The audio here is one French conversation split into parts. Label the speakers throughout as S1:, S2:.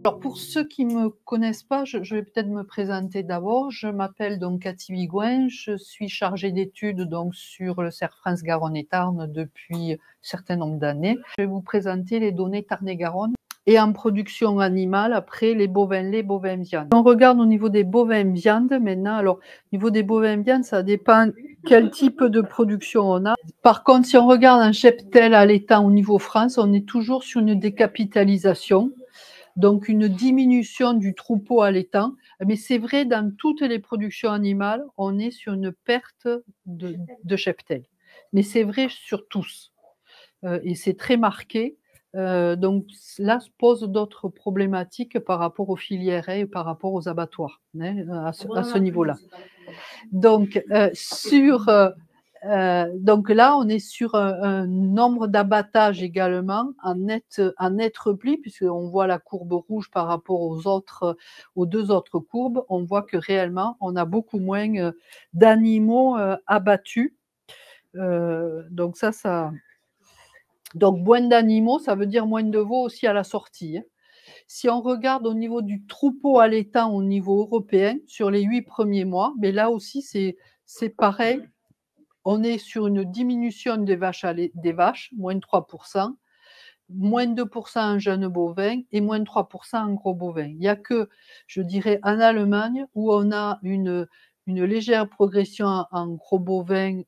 S1: Alors pour ceux qui me connaissent pas, je vais peut-être me présenter d'abord. Je m'appelle donc Cathy Bigouin, je suis chargée d'études donc sur le cerf France-Garonne et Tarn depuis un certain nombre d'années. Je vais vous présenter les données Tarn-et-Garonne et en production animale, après les bovins laits, bovins viande. On regarde au niveau des bovins viande maintenant. Alors au niveau des bovins viande, ça dépend quel type de production on a. Par contre, si on regarde un cheptel allaitant au niveau France, on est toujours sur une décapitalisation. Donc une diminution du troupeau allaitant. Mais c'est vrai dans toutes les productions animales, on est sur une perte de cheptel. Mais c'est vrai sur tous. Et c'est très marqué. Donc là se posent d'autres problématiques par rapport aux filières et par rapport aux abattoirs, hein, à ce niveau-là. Donc, donc là, on est sur un nombre d'abattages également en net repli, puisqu'on voit la courbe rouge par rapport aux deux autres courbes. On voit que réellement, on a beaucoup moins d'animaux abattus. Donc donc moins d'animaux, ça veut dire moins de veaux aussi à la sortie, hein. Si on regarde au niveau du troupeau allaitant au niveau européen, sur les 8 premiers mois, mais là aussi c'est pareil. On est sur une diminution des vaches, moins 3%, moins 2% en jeunes bovins et moins 3% en gros bovins. Il n'y a que, je dirais, en Allemagne où on a une légère progression en gros bovins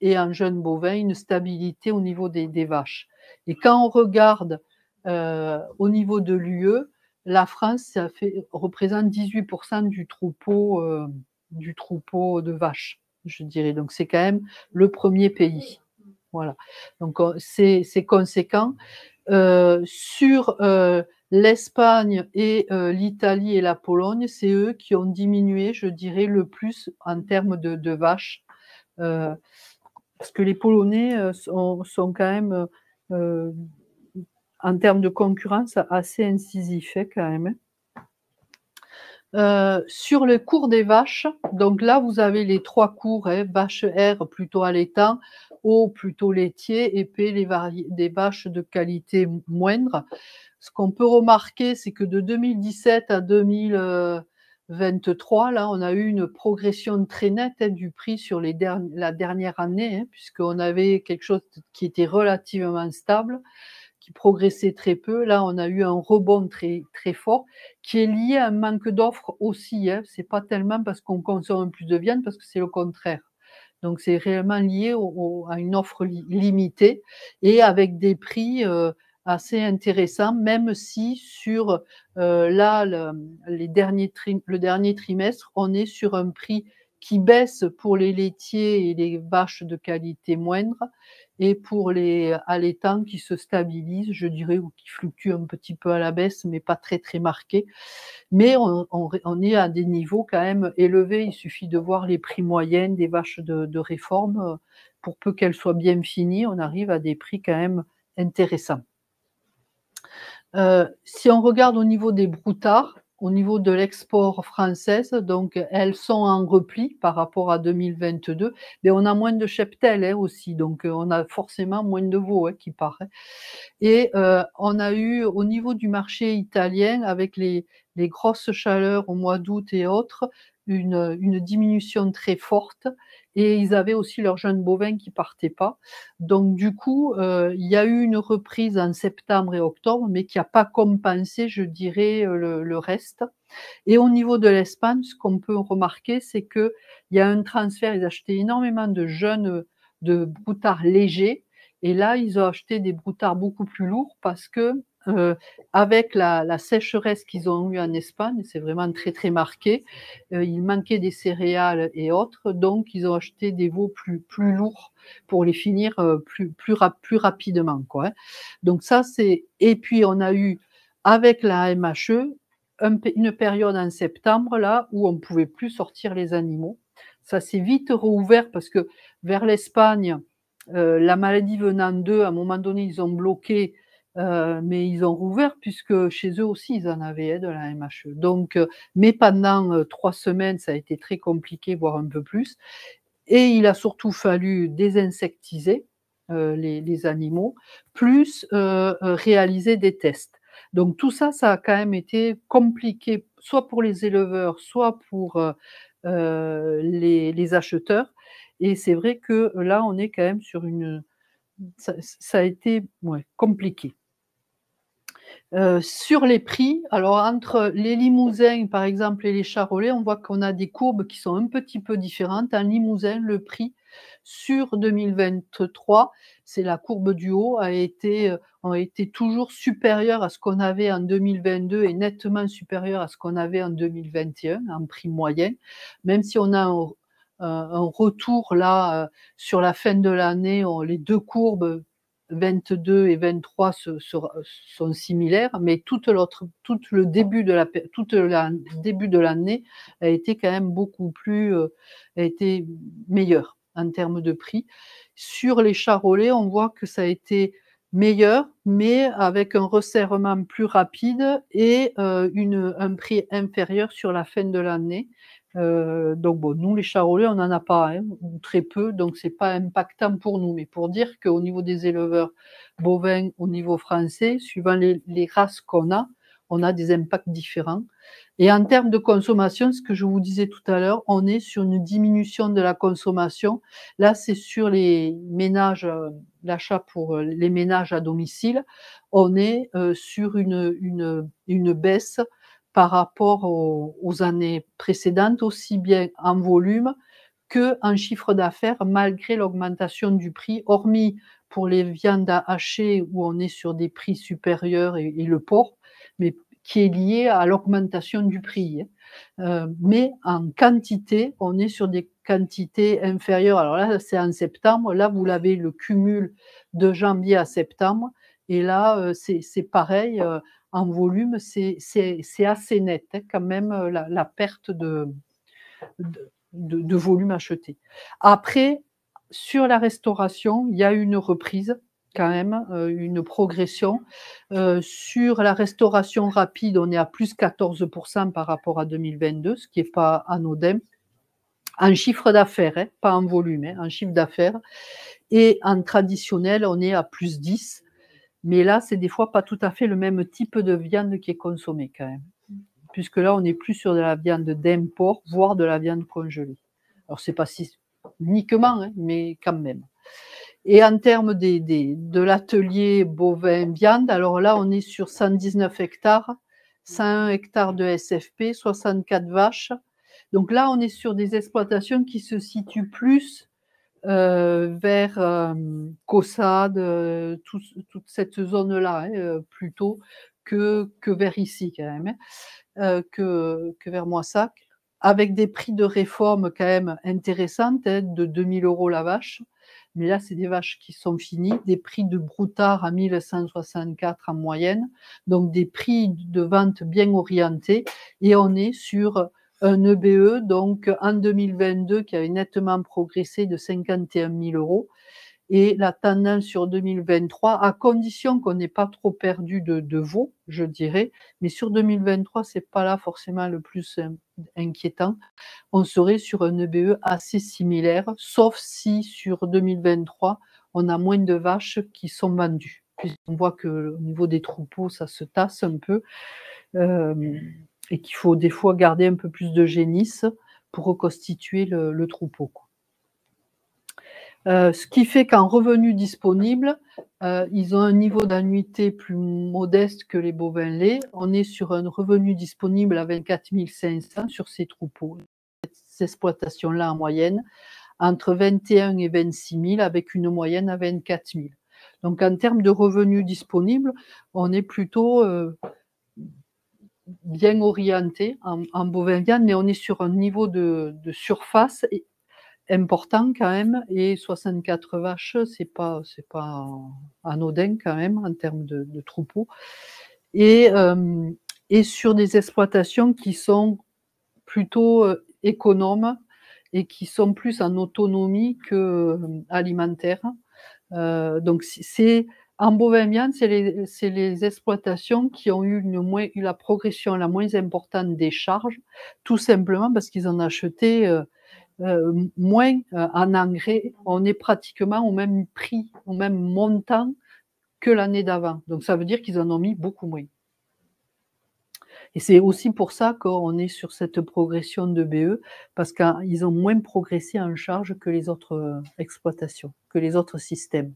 S1: et en jeunes bovins, une stabilité au niveau des vaches. Et quand on regarde au niveau de l'UE, la France représente 18% du troupeau de vaches, je dirais. Donc c'est quand même le premier pays. Voilà. Donc c'est conséquent. Sur l'Espagne et l'Italie et la Pologne, c'est eux qui ont diminué, je dirais, le plus en termes de vaches. Parce que les Polonais sont quand même, en termes de concurrence, assez incisifs quand même. Sur le cours des vaches, donc là vous avez les trois cours, hein, vache R plutôt allaitant, O plutôt laitier et P des vaches de qualité moindre. Ce qu'on peut remarquer, c'est que de 2017 à 2023, là, on a eu une progression très nette, hein, du prix sur la dernière année, hein, puisqu'on avait quelque chose qui était relativement stable, qui progressait très peu. Là, on a eu un rebond très, très fort qui est lié à un manque d'offres aussi, hein. C'est pas tellement parce qu'on consomme plus de viande, parce que c'est le contraire. Donc c'est réellement lié à une offre limitée et avec des prix assez intéressants, même si sur là, le dernier trimestre, on est sur un prix qui baisse pour les laitiers et les vaches de qualité moindre, et pour les allaitants qui se stabilisent, je dirais, ou qui fluctuent un petit peu à la baisse, mais pas très très marqués. Mais on est à des niveaux quand même élevés. Il suffit de voir les prix moyens des vaches de réforme. Pour peu qu'elles soient bien finies, on arrive à des prix quand même intéressants. Si on regarde au niveau des broutards, au niveau de l'export française, donc elles sont en repli par rapport à 2022, mais on a moins de cheptel, hein, aussi, donc on a forcément moins de veaux, hein, qui part, hein. Et on a eu au niveau du marché italien, avec les grosses chaleurs au mois d'août et autres, une diminution très forte, et ils avaient aussi leurs jeunes bovins qui partaient pas. Donc du coup, il y a eu une reprise en septembre et octobre, mais qui a pas compensé, je dirais, le reste. Et au niveau de l'Espagne, ce qu'on peut remarquer, c'est qu'il y a un transfert. Ils achetaient énormément de jeunes, de broutards légers, et là, ils ont acheté des broutards beaucoup plus lourds parce que, avec la sécheresse qu'ils ont eue en Espagne, c'est vraiment très, très marqué, il manquait des céréales et autres, donc ils ont acheté des veaux plus lourds pour les finir plus rapidement, quoi, hein. Donc ça, et puis on a eu, avec la MHE, une période en septembre là où on ne pouvait plus sortir les animaux. Ça s'est vite rouvert parce que vers l'Espagne, la maladie venant d'eux, à un moment donné, ils ont bloqué, mais ils ont rouvert puisque chez eux aussi, ils en avaient, hein, de la MHE. Donc, mais pendant 3 semaines, ça a été très compliqué, voire un peu plus. Et il a surtout fallu désinsectiser les animaux, plus, réaliser des tests. Donc tout ça, ça a quand même été compliqué, soit pour les éleveurs, soit pour, les acheteurs et c'est vrai que là, on est quand même sur une ça a été, ouais, compliqué. Sur les prix, alors entre les Limousins, par exemple, et les Charolais, on voit qu'on a des courbes qui sont un petit peu différentes. Un Limousin, le prix sur 2023, c'est la courbe du haut, ont été toujours supérieur à ce qu'on avait en 2022 et nettement supérieur à ce qu'on avait en 2021 en prix moyen. Même si on a un retour là, sur la fin de l'année, on les 2 courbes 22 et 23 sont similaires, mais tout le début de début de l'année a été quand même beaucoup plus, a été meilleur en termes de prix. Sur les charolais, on voit que ça a été meilleur, mais avec un resserrement plus rapide et un prix inférieur sur la fin de l'année. Donc bon, nous les charolais, on n'en a pas, hein, ou très peu, donc c'est pas impactant pour nous. Mais pour dire qu'au niveau des éleveurs bovins, au niveau français, suivant les races qu'on a, on a des impacts différents. Et en termes de consommation, ce que je vous disais tout à l'heure, on est sur une diminution de la consommation. Là, c'est sur les ménages, l'achat pour, les ménages à domicile. On est, sur une baisse par rapport aux années précédentes, aussi bien en volume qu'en chiffre d'affaires, malgré l'augmentation du prix, hormis pour les viandes à hacher où on est sur des prix supérieurs et le porc, mais qui est lié à l'augmentation du prix, hein. Mais en quantité, on est sur des quantités inférieures. Alors là, c'est en septembre. Là, vous l'avez le cumul de janvier à septembre et là, c'est pareil, en volume, c'est assez net, hein, quand même, la perte de volume acheté. Après, sur la restauration, il y a une reprise quand même, une progression. Sur la restauration rapide, on est à plus 14 par rapport à 2022, ce qui est pas anodin. En chiffre d'affaires, hein, pas en volume, hein, en chiffre d'affaires et en traditionnel, on est à plus 10. Mais là, c'est des fois pas tout à fait le même type de viande qui est consommée quand même. Puisque là, on est plus sur de la viande d'import, voire de la viande congelée. Alors c'est pas si uniquement, hein, mais quand même. Et en termes de l'atelier bovin viande, alors là, on est sur 119 hectares, 101 hectares de SFP, 64 vaches. Donc là, on est sur des exploitations qui se situent plus vers, Caussade, toute cette zone-là, hein, plutôt que vers ici quand même, hein, que vers Moissac, avec des prix de réforme quand même intéressantes, hein, de 2 000 € la vache. Mais là, c'est des vaches qui sont finies, des prix de broutard à 1 164 en moyenne, donc des prix de vente bien orientés et on est sur un EBE donc en 2022 qui avait nettement progressé de 51 000 € et la tendance sur 2023, à condition qu'on n'ait pas trop perdu de veaux, je dirais, mais sur 2023, c'est pas là forcément le plus inquiétant. On serait sur un EBE assez similaire, sauf si sur 2023, on a moins de vaches qui sont vendues. Puisqu'on voit qu'au niveau des troupeaux, ça se tasse un peu, et qu'il faut des fois garder un peu plus de génisses pour reconstituer le troupeau, quoi. Ce qui fait qu'en revenus disponibles, ils ont un niveau d'annuité plus modeste que les bovins laits. On est sur un revenu disponible à 24 500 sur ces troupeaux. Ces exploitations-là en moyenne, entre 21 et 26 000 avec une moyenne à 24 000. Donc en termes de revenus disponibles, on est plutôt, bien orienté en bovin viande, mais on est sur un niveau de surface important quand même et 64 vaches, c'est pas anodin quand même en termes de troupeaux et sur des exploitations qui sont plutôt, économes et qui sont plus en autonomie que, alimentaire. Donc c'est en bovin viande, c'est les exploitations qui ont eu la progression la moins importante des charges, tout simplement parce qu'ils en achetaient, moins, en engrais. On est pratiquement au même prix, au même montant que l'année d'avant. Donc ça veut dire qu'ils en ont mis beaucoup moins. Et c'est aussi pour ça qu'on est sur cette progression de BE, parce qu'ils ont moins progressé en charge que les autres, exploitations, que les autres systèmes.